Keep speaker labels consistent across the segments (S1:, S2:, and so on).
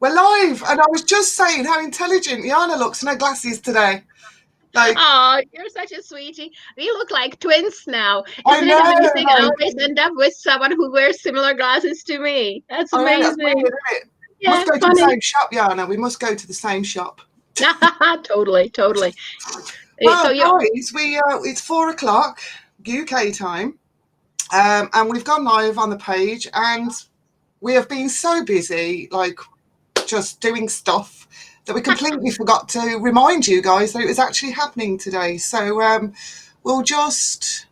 S1: We're live, and I was just saying how intelligent Jana looks in her glasses today. Like,
S2: oh, you're such a sweetie. We look like twins now.
S1: I
S2: Isn't it
S1: know,
S2: amazing? I
S1: like,
S2: always end up with someone who wears similar glasses to me. That's
S1: I know that's
S2: amazing.
S1: weird, isn't it?
S2: Yeah,
S1: Must go to the
S2: funny.
S1: same shop, Jana. We must go to the same shop.
S2: Totally. So
S1: Well,
S2: you're
S1: guys, it's 4 o'clock UK time, and we've gone live on the page, and we have been so busy, like just doing stuff, that we completely forgot to remind you guys that it was actually happening today. So we'll just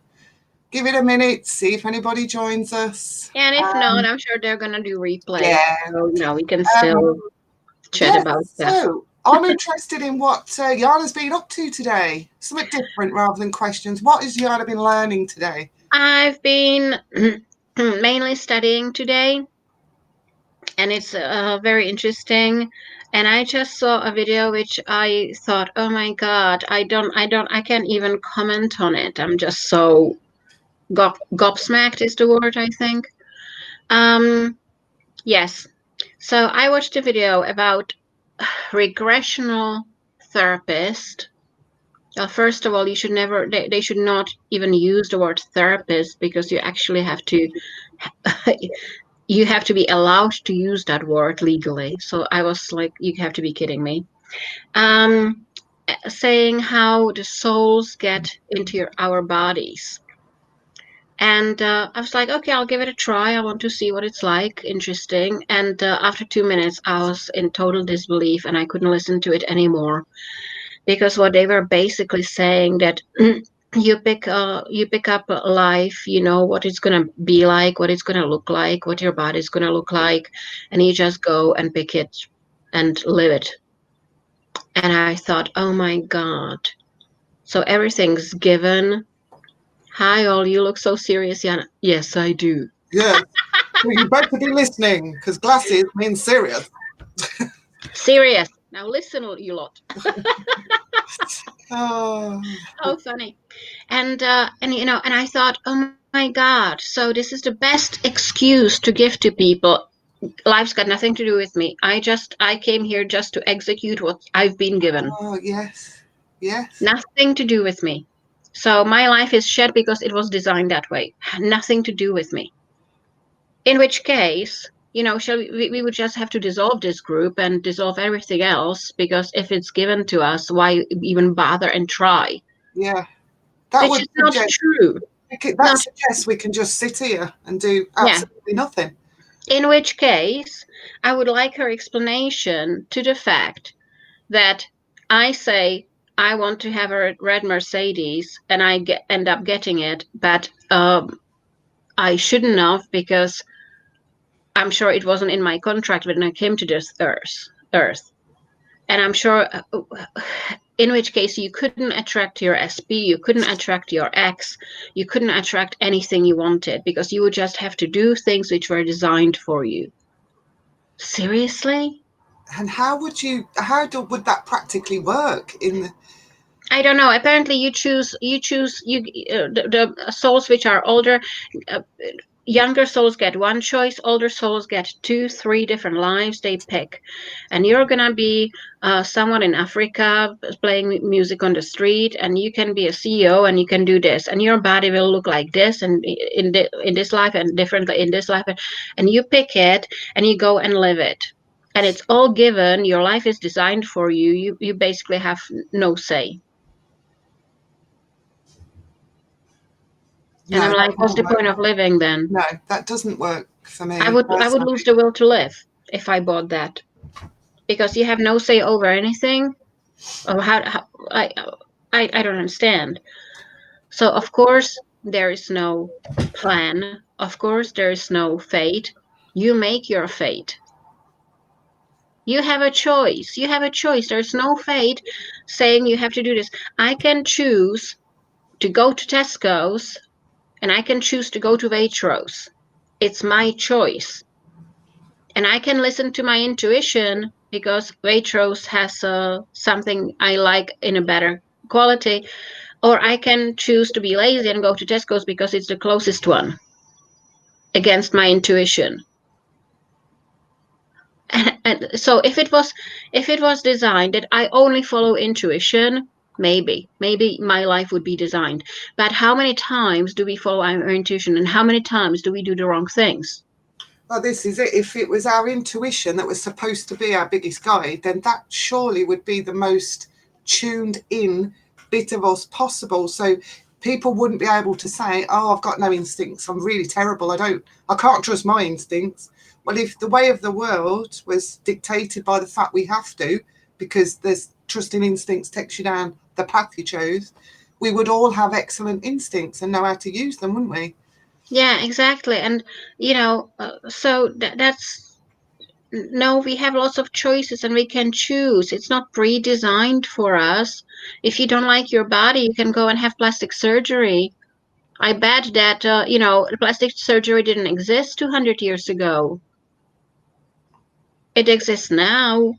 S1: give it a minute, see if anybody joins us.
S2: and if not, I'm sure they're gonna do replay.
S1: Yeah.
S2: So we can still chat
S1: Yeah,
S2: about that.
S1: so I'm interested in what Jana's been up to today. Something different rather than questions. What has Jana been learning today?
S2: I've been mainly studying today, and it's very interesting. And I just saw a video which I thought, oh my God, I can't even comment on it. I'm just so gobsmacked is the word, I think. Yes. So I watched a video about regressional therapist. First of all, you should never, they should not even use the word therapist, because you actually have to you have to be allowed to use that word legally. So I was like, you have to be kidding me. Saying how the souls get into our bodies. And I was like, okay, I'll give it a try. I want to see what it's like. Interesting. And after 2 minutes, I was in total disbelief and I couldn't listen to it anymore, because what they were basically saying that you pick up a life, you know what it's gonna be like, what it's gonna look like, what your body's gonna look like, and you just go and pick it and live it. And I thought, oh my God, so everything's given. Hi all, you look so serious, Jana. Yes, I do.
S1: Yeah. Well, you better be listening, because glasses mean serious.
S2: Serious. Now listen, you lot.
S1: Oh,
S2: Oh, funny. And and I thought, oh my God, so this is the best excuse to give to people. Life's got nothing to do with me. I came here just to execute what I've been given.
S1: oh, yes. Yes.
S2: Nothing to do with me. So my life is shit because it was designed that way. Nothing to do with me. In which case, shall we would just have to dissolve this group and dissolve everything else, because if it's given to us, why even bother and try?
S1: Yeah. That
S2: Which
S1: would
S2: is not
S1: suggest
S2: true.
S1: that suggests we can just sit here and do
S2: Yeah.
S1: absolutely nothing.
S2: In which case, I would like her explanation to the fact that I say I want to have a red Mercedes and I end up getting it, but I shouldn't have, because I'm sure it wasn't in my contract when I came to this earth. And I'm sure, in which case you couldn't attract your SP, you couldn't attract your ex, you couldn't attract anything you wanted, because you would just have to do things which were designed for you. Seriously?
S1: And would that practically work in the...
S2: I don't know. Apparently, the souls which are older, uh, younger souls get one choice, older souls get 2, 3 different lives they pick, and you're gonna be someone in Africa playing music on the street, and you can be a CEO and you can do this, and your body will look like this, and in this life, and differently in this life, and you pick it and you go and live it. And it's all given. Your life is designed for you. You basically have no say.
S1: No,
S2: And I'm
S1: that
S2: like, what's the
S1: won't work.
S2: point of living then?
S1: No, that doesn't work for me.
S2: I would lose the will to live if I bought that, because you have no say over anything. Or how I don't understand. So of course there is no plan. Of course there is no fate. You make your fate. You have a choice. You have a choice. There's no fate saying you have to do this. I can choose to go to Tesco's, and I can choose to go to Waitrose. It's my choice. And I can listen to my intuition, because Waitrose has something I like in a better quality. Or I can choose to be lazy and go to Tesco's because it's the closest one, against my intuition. And so if it was designed that I only follow intuition, maybe my life would be designed. But how many times do we follow our intuition, and how many times do we do the wrong things?
S1: Well, this is it. If it was our intuition that was supposed to be our biggest guide, then that surely would be the most tuned in bit of us possible. So people wouldn't be able to say, "Oh, I've got no instincts. I'm really terrible. I can't trust my instincts." Well, if the way of the world was dictated by the fact we have to, because there's trusting instincts takes you down the path you chose, we would all have excellent instincts and know how to use them, wouldn't we?
S2: Yeah, exactly. And so that's no, we have lots of choices and we can choose. It's not pre-designed for us. If you don't like your body, you can go and have plastic surgery. I bet that plastic surgery didn't exist 200 years ago. It exists now.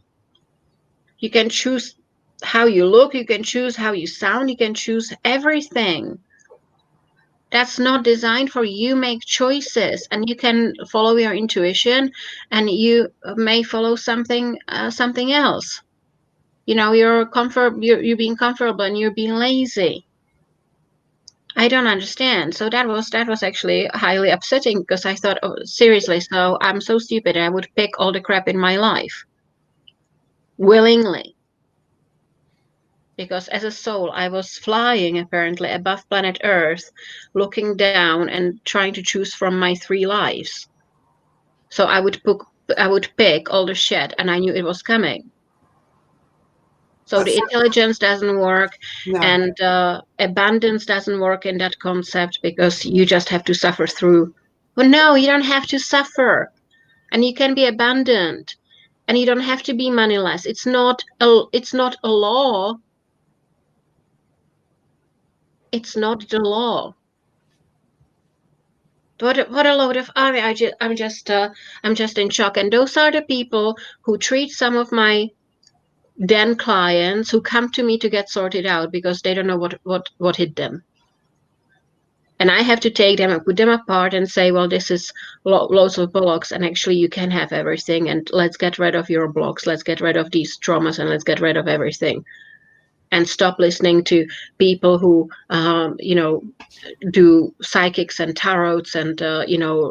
S2: You can choose how you look, you can choose how you sound, you can choose everything. That's not designed for you. Make choices, and you can follow your intuition, and you may follow something else. You're being comfortable and you're being lazy. I don't understand. So that was actually highly upsetting because I thought, oh, seriously, so I'm so stupid. I would pick all the crap in my life willingly because as a soul, I was flying apparently above planet Earth, looking down and trying to choose from my three lives. So I would pick all the shit, and I knew it was coming. So the
S1: That's
S2: intelligence doesn't work,
S1: no.
S2: and abundance doesn't work in that concept because you just have to suffer through. Well, no, you don't have to suffer, and you can be abundant, and you don't have to be moneyless. It's not a law. It's not the law. What a load of I'm just in shock. And those are the people who treat some of my then clients who come to me to get sorted out because they don't know what hit them. And I have to take them and put them apart and say, well, this is loads of blocks, and actually you can have everything, and let's get rid of your blocks, let's get rid of these traumas, and let's get rid of everything, and stop listening to people who do psychics and tarots and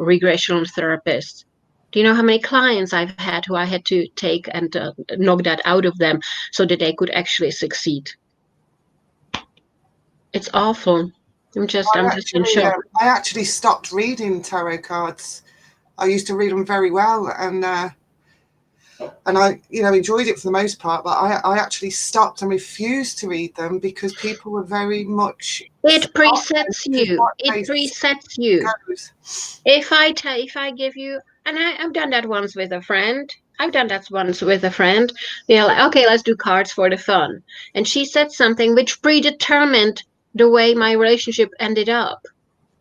S2: regression therapists. Do you know how many clients I've had who I had to take and knock that out of them so that they could actually succeed? It's awful. I'm just in shock.
S1: I actually stopped reading tarot cards. I used to read them very well, and I enjoyed it for the most part. But I actually stopped and refused to read them because people were very much
S2: It presets you. It
S1: they
S2: presets you.
S1: goes.
S2: If I give you, and I've done that once with a friend. I've done that once with a friend. They're like, okay, let's do cards for the fun. And she said something which predetermined the way my relationship ended up.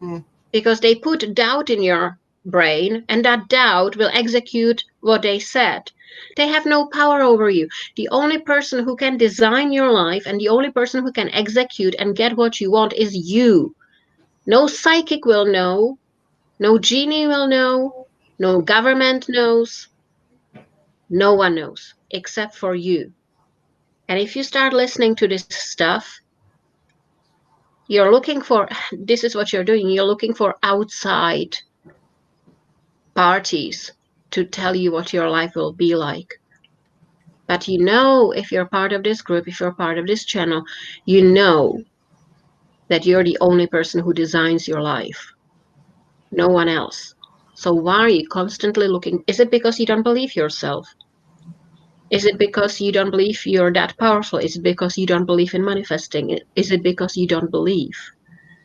S1: Mm.
S2: Because they put doubt in your brain, and that doubt will execute what they said. They have no power over you. The only person who can design your life and the only person who can execute and get what you want is you. No psychic will know, no genie will know, no government knows, no one knows except for you. And if you start listening to this stuff, you're looking for this is what you're doing. You're looking for outside parties to tell you what your life will be like. But if you're part of this group, if you're part of this channel, you know that you're the only person who designs your life, no one else. So why are you constantly looking? Is it because you don't believe yourself? Is it because you don't believe you're that powerful? Is it because you don't believe in manifesting? Is it because you don't believe?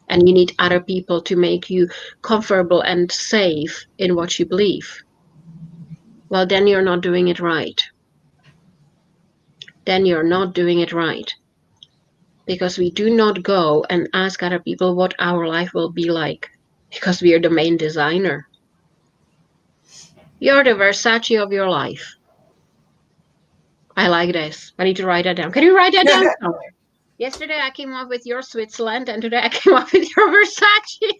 S2: And you need other people to make you comfortable and safe in what you believe? Well, then you're not doing it right. Then you're not doing it right. Because we do not go and ask other people what our life will be like. Because we are the main designer. You're the Versace of your life. I like this. I need to write that down. Can you write that down somewhere? Yesterday I came up with your Switzerland, and today I came up with your Versace.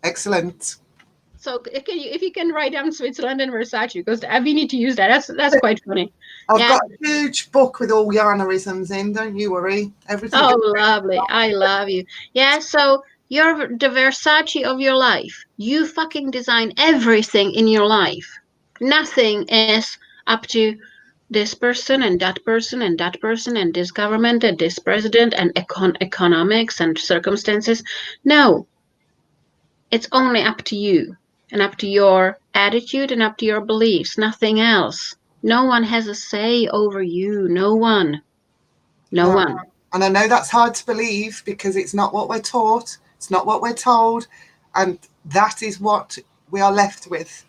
S1: Excellent.
S2: So if you can write down Switzerland and Versace, because we need to use that. That's quite funny.
S1: I've
S2: Yeah.
S1: got a huge book with all Janaisms in, don't you worry. Everything
S2: Oh,
S1: goes.
S2: lovely. I love you. Yeah, so you're the Versace of your life. You fucking design everything in your life. Nothing is up to this person and that person and that person and this government and this president and economics and circumstances. No, it's only up to you and up to your attitude and up to your beliefs, nothing else. No one has a say over you. No one. No
S1: No.
S2: one.
S1: And I know that's hard to believe because it's not what we're taught, it's not what we're told, and that is what we are left with.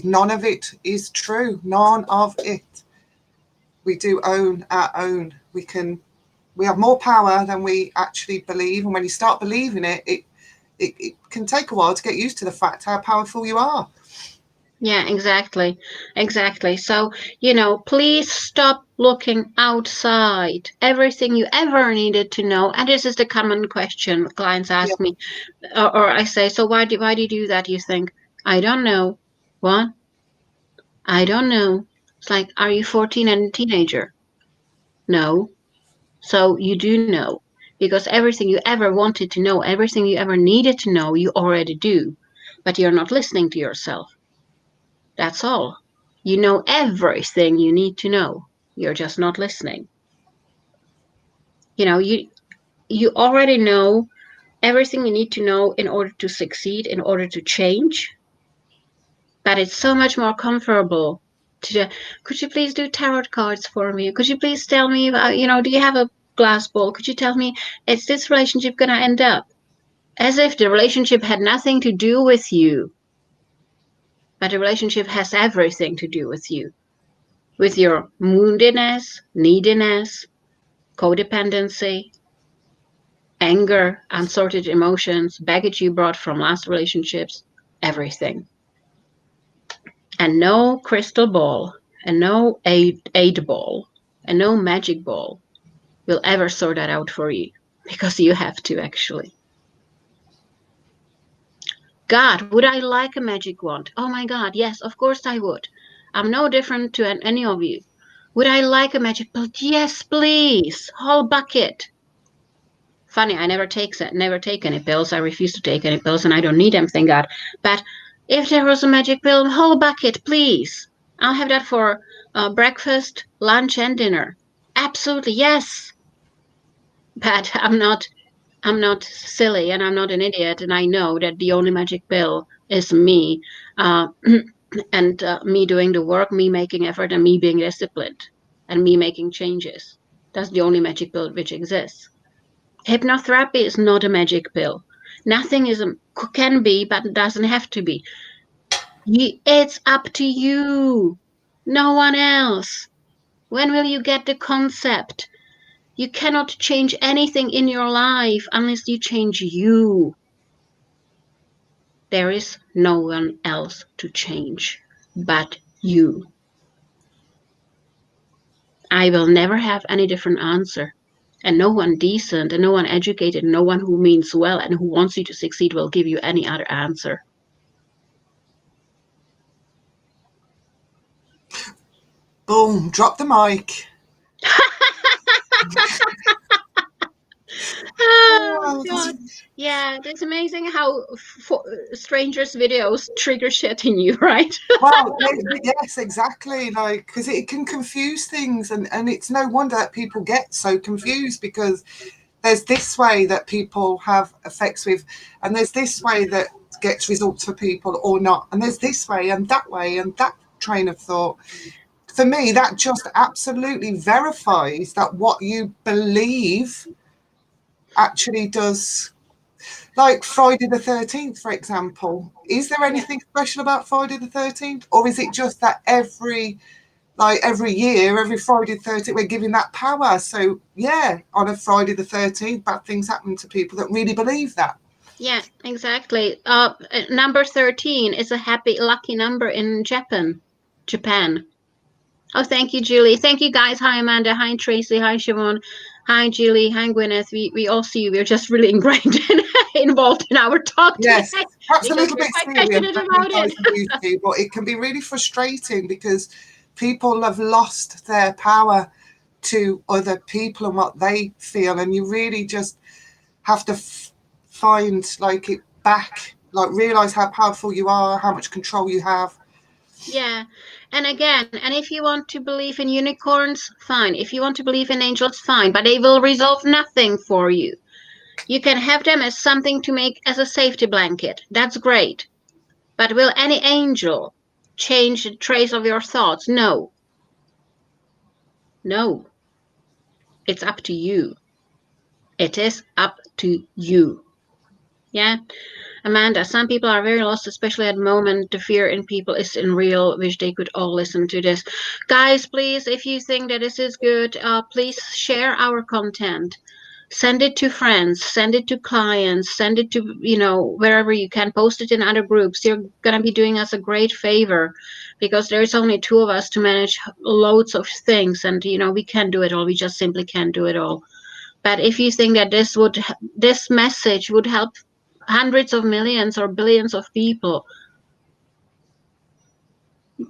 S1: None of it is true. None of it. We do own our own. We have more power than we actually believe, and when you start believing it, it can take a while to get used to the fact how powerful you are.
S2: Yeah, exactly. Exactly. So, please stop looking outside. Everything you ever needed to know, and this is the common question clients
S1: Yeah.
S2: ask me, or I say, so why do you do that? You think, I don't know. What? I don't know. It's like, are you 14 and a teenager? No. So you do know. Because everything you ever wanted to know, everything you ever needed to know, you already do. But you're not listening to yourself. That's all. You know everything you need to know. You're just not listening. You already know everything you need to know in order to succeed, in order to change. But it's so much more comfortable to could you please do tarot cards for me? Could you please tell me about, do you have a glass bowl? Could you tell me is this relationship gonna end up? As if the relationship had nothing to do with you, but the relationship has everything to do with your moodiness, neediness, codependency, anger, unsorted emotions, baggage you brought from last relationships, everything. And no crystal ball, and no aid ball, and no magic ball will ever sort that out for you because you have to actually. God, would I like a magic wand? Oh my God, yes, of course I would. I'm no different to any of you. Would I like a magic ball? Yes, please, whole bucket. Funny, I never take any pills. I refuse to take any pills, and I don't need them, thank God. But if there was a magic pill, whole bucket, please. I'll have that for breakfast, lunch, and dinner. Absolutely, yes. But I'm not silly, and I'm not an idiot, and I know that the only magic pill is me, uh, and me doing the work, me making effort, and me being disciplined, and me making changes. That's the only magic pill which exists. Hypnotherapy is not a magic pill. Nothing is can be, but it doesn't have to be. It's up to you. No one else. When will you get the concept? You cannot change anything in your life unless you change you. There is no one else to change but you. I will never have any different answer. And no one decent and no one educated, no one who means well and who wants you to succeed will give you any other answer.
S1: Boom, drop the mic.
S2: Oh
S1: Oh,
S2: God. Yeah, it's amazing how strangers' videos trigger shit in you, right?
S1: well, yes, exactly. Like, because it can confuse things, and it's no wonder that people get so confused because there's this way that people have effects with, and there's this way that gets results for people or not, and there's this way, and that train of thought. For me, that just absolutely verifies that what you believe actually does. Like Friday the 13th, for example. Is there
S2: Yeah.
S1: anything special about Friday the 13th? Or is it just that every year, every Friday the 13th, we're giving that power? So, yeah, on a Friday the 13th, bad things happen to people that really believe that.
S2: Yeah, exactly. Number 13 is a happy, lucky number in Japan. Japan. Oh, thank you, Julie. Thank you, guys. Hi, Amanda. Hi, Tracy. Hi, Siobhan. Hi, Julie. Hi, Gwyneth. We all see you. We're just really ingrained and involved in our talk
S1: Yes,
S2: today
S1: perhaps a
S2: because
S1: little
S2: we're
S1: bit
S2: quite
S1: silly and
S2: passionate about it.
S1: guys and beauty, but it can be really frustrating because people have lost their power to other people and what they feel, and you really just have to find like it back, like realize how powerful you are, how much control you have.
S2: Yeah. And again, and if you want to believe in unicorns, fine. If you want to believe in angels, fine. But they will resolve nothing for you. You can have them as something to make as a safety blanket. That's great. But will any angel change the trace of your thoughts? No. No. It's up to you. It is up to you. Yeah. Amanda, some people are very lost, especially at the moment. The fear in people is unreal. Wish they could all listen to this. Guys, please, if you think that this is good, please share our content. Send it to friends, send it to clients, send it to, wherever you can. Post it in other groups. You're going to be doing us a great favor because there's only two of us to manage loads of things. And, we can't do it all. We just simply can't do it all. But if you think that this message would help hundreds of millions or billions of people,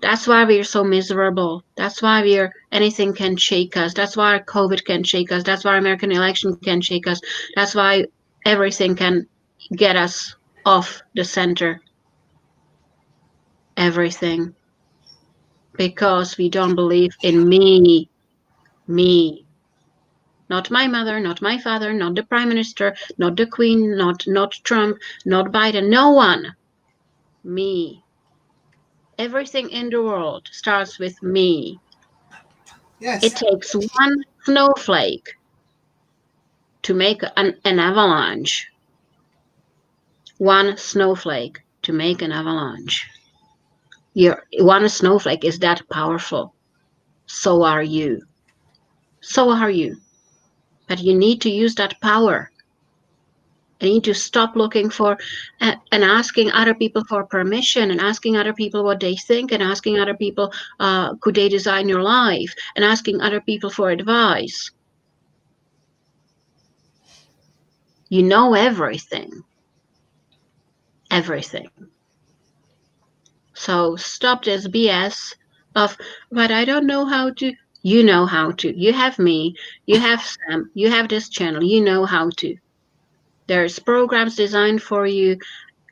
S2: that's why we're so miserable. That's why anything can shake us. That's why COVID can shake us. That's why American election can shake us. That's why everything can get us off the center. Everything. Because we don't believe in me. Me. Not my mother, not my father, not the prime minister, not the queen, not Trump, not Biden, no one. Me. Everything in the world starts with me. It
S1: Yes.
S2: takes one snowflake to make an avalanche. One snowflake to make an avalanche. One snowflake is that powerful. So are you. So are you. But you need to use that power. You need to stop looking for and asking other people for permission and asking other people what they think and asking other people, could they design your life, and asking other people for advice. You know everything. Everything. So stop this BS of, but I don't know how to. You know how to. You have me. You have Sam. You have this channel. You know how to. There's programs designed for you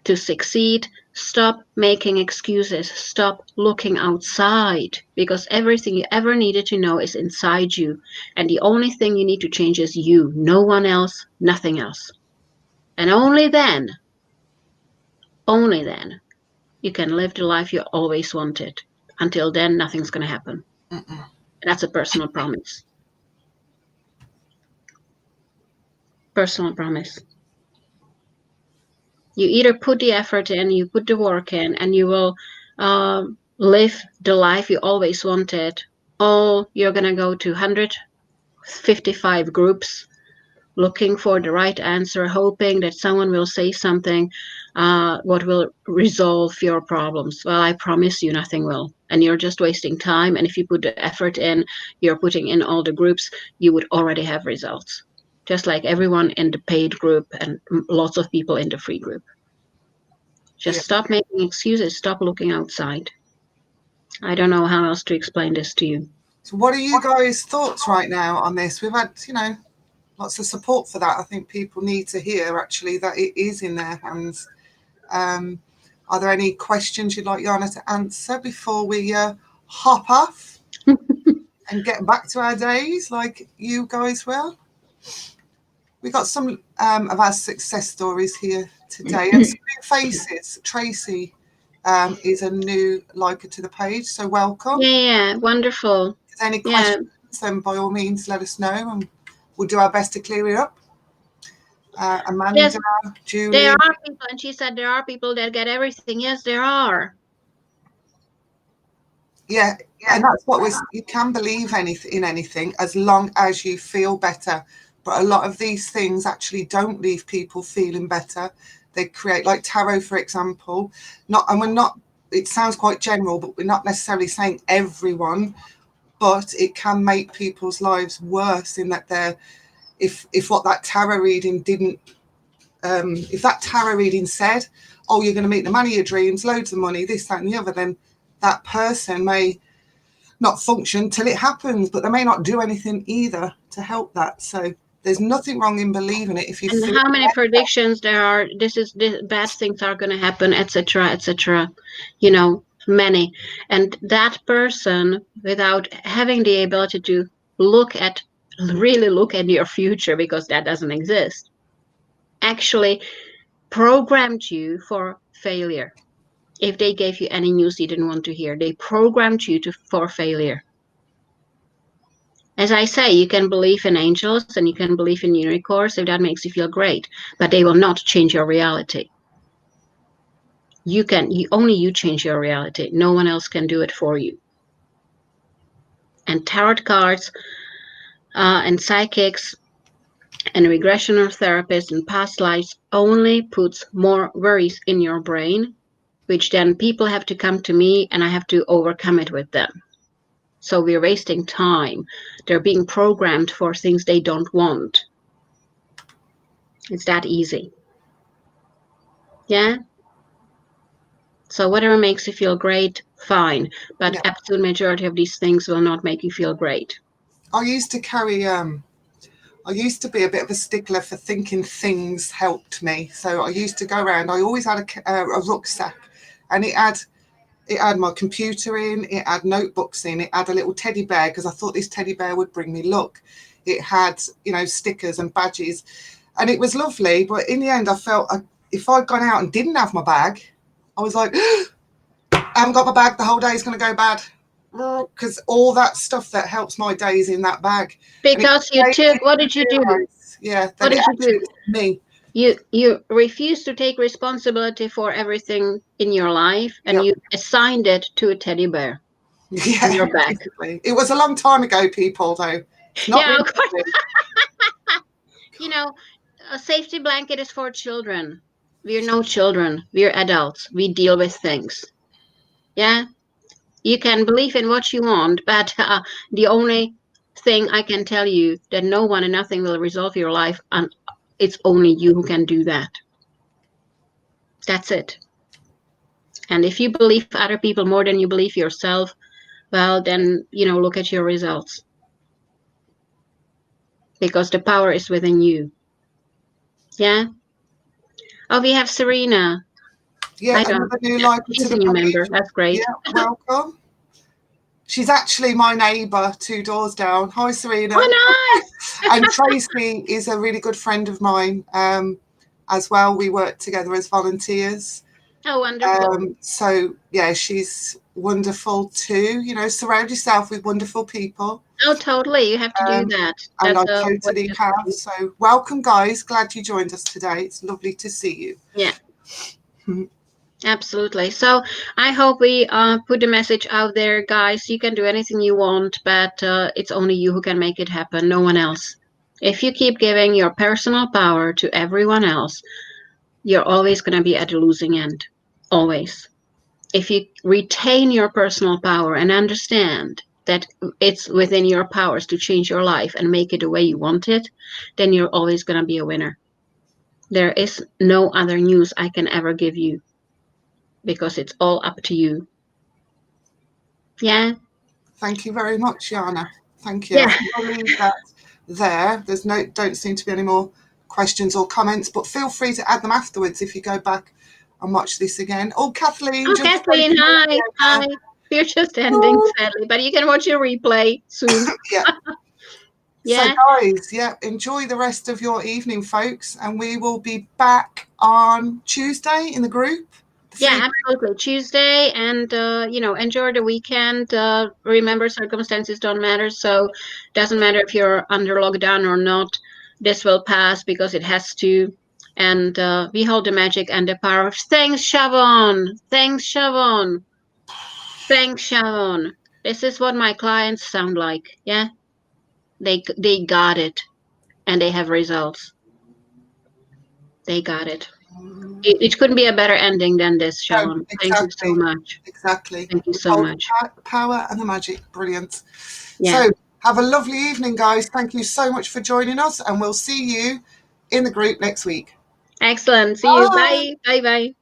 S2: to succeed. Stop making excuses. Stop looking outside because everything you ever needed to know is inside you. And the only thing you need to change is you. No one else, nothing else. And only then, you can live the life you always wanted. Until then, nothing's going to happen.
S1: Mm-mm.
S2: That's a personal promise. Personal promise. You either put the effort in, you put the work in, and you will live the life you always wanted. Or you're going to go to 155 groups looking for the right answer, hoping that someone will say something what will resolve your problems. Well, I promise you nothing will. And you're just wasting time. And if you put the effort in, you're putting in all the groups, you would already have results. Just like everyone in the paid group and lots of people in the free group.
S1: Yeah.
S2: Just stop making excuses. Stop looking outside. I don't know how else to explain this to you.
S1: So what are you guys' thoughts right now on this? We've had, lots of support for that. I think people need to hear actually that it is in their hands. Are there any questions you'd like Jana to answer before we hop off and get back to our days like you guys will? We got some of our success stories here today and some new faces. Tracy is a new liker to the page, so welcome.
S2: Yeah, wonderful.
S1: If there's any
S2: Yeah.
S1: questions, then by all means let us know and we'll do our best to clear it up. Amanda,
S2: Yes, there
S1: Julie.
S2: are people, and she said there are people that get everything. Yes, there are.
S1: Yeah, and that's what you can believe in anything as long as you feel better. But a lot of these things actually don't leave people feeling better. They create, like tarot, for example, and we're not, it sounds quite general, but we're not necessarily saying everyone, but it can make people's lives worse in that if what that tarot reading didn't, if that tarot reading said, oh, you're going to meet the man of your dreams, loads of money, this, that and the other, then that person may not function till it happens, but they may not do anything either to help that. So there's nothing wrong in believing it if you
S2: And
S1: feel
S2: how many predictions there are, this bad things are going to happen, etc., etc., many. And that person, without having the ability to really look at your future, because that doesn't exist, actually programmed you for failure. If they gave you any news you didn't want to hear, they programmed you for failure. As I say, you can believe in angels and you can believe in unicorns if that makes you feel great, but they will not change your reality. Only you change your reality. No one else can do it for you. And tarot cards and psychics and regressional therapists and past lives only puts more worries in your brain, which then people have to come to me and I have to overcome it with them. So we're wasting time. They're being programmed for things they don't want. It's that easy. Yeah? So whatever makes you feel great, fine. But
S1: yeah.
S2: absolute majority of these things will not make you feel great.
S1: I used to be a bit of a stickler for thinking things helped me. So I used to go around, I always had a rucksack, and it had my computer in, it had notebooks in, it had a little teddy bear because I thought this teddy bear would bring me luck. It had, stickers and badges, and it was lovely. But in the end, I felt if I'd gone out and didn't have my bag, I was like, I haven't got my bag, the whole day is going to go bad. Because all that stuff that helps my days in that bag.
S2: Because what did you do?
S1: Yeah, that it actually was me.
S2: You refused to take responsibility for everything in your life, and you assigned it to a teddy bear.
S1: Yeah,
S2: in your back.
S1: Basically. It was a long time ago, people, though.
S2: Not really. A safety blanket is for children. We're no children. We're adults. We deal with things. Yeah? You can believe in what you want, but the only thing I can tell you that no one and nothing will resolve your life, and it's only you who can do that. That's it. And if you believe other people more than you believe yourself, well, then, look at your results. Because the power is within you. Yeah? Oh, we have Serena.
S1: Yeah, another new life
S2: She's a new member. That's great.
S1: Yeah, welcome. She's actually my neighbour 2 doors down. Hi, Serena.
S2: Oh, nice.
S1: And Tracy is a really good friend of mine as well. We work together as volunteers.
S2: Oh, wonderful.
S1: So, yeah, she's wonderful too. Surround yourself with wonderful people.
S2: Oh, totally. You have to do that.
S1: And I totally have. So welcome, guys. Glad you joined us today. It's lovely to see you.
S2: Yeah. Absolutely. So I hope we put the message out there, guys. You can do anything you want, but it's only you who can make it happen, no one else. If you keep giving your personal power to everyone else, you're always going to be at the losing end. Always. If you retain your personal power and understand that it's within your powers to change your life and make it the way you want it, then you're always going to be a winner. There is no other news I can ever give you, because it's all up to you. Yeah.
S1: Thank you very much, Jana. Thank you.
S2: Yeah.
S1: I'll leave that there. Don't seem to be any more questions or comments, but feel free to add them afterwards if you go back and watch this again. Oh, Kathleen.
S2: Oh, Kathleen, hi. Hi. We're just ending, sadly, but you can watch your replay soon.
S1: Yeah.
S2: Yeah.
S1: So, guys, enjoy the rest of your evening, folks, and we will be back on Tuesday in the group.
S2: Yeah, absolutely. Tuesday, and enjoy the weekend. Remember, circumstances don't matter, so doesn't matter if you're under lockdown or not. This will pass because it has to. And we hold the magic and the power. Thanks, Siobhan. Thanks, Siobhan. Thanks, Siobhan. This is what my clients sound like. Yeah, they got it, and they have results. They got it. It couldn't be a better ending than this, Siobhan.
S1: Exactly.
S2: Thank you so much.
S1: Exactly.
S2: Thank you so much.
S1: Power and the magic. Brilliant.
S2: Yeah.
S1: So Have a lovely evening, guys. Thank you so much for joining us, and we'll see you in the group next week.
S2: Excellent. See you.
S1: Bye.
S2: Bye. Bye. Bye.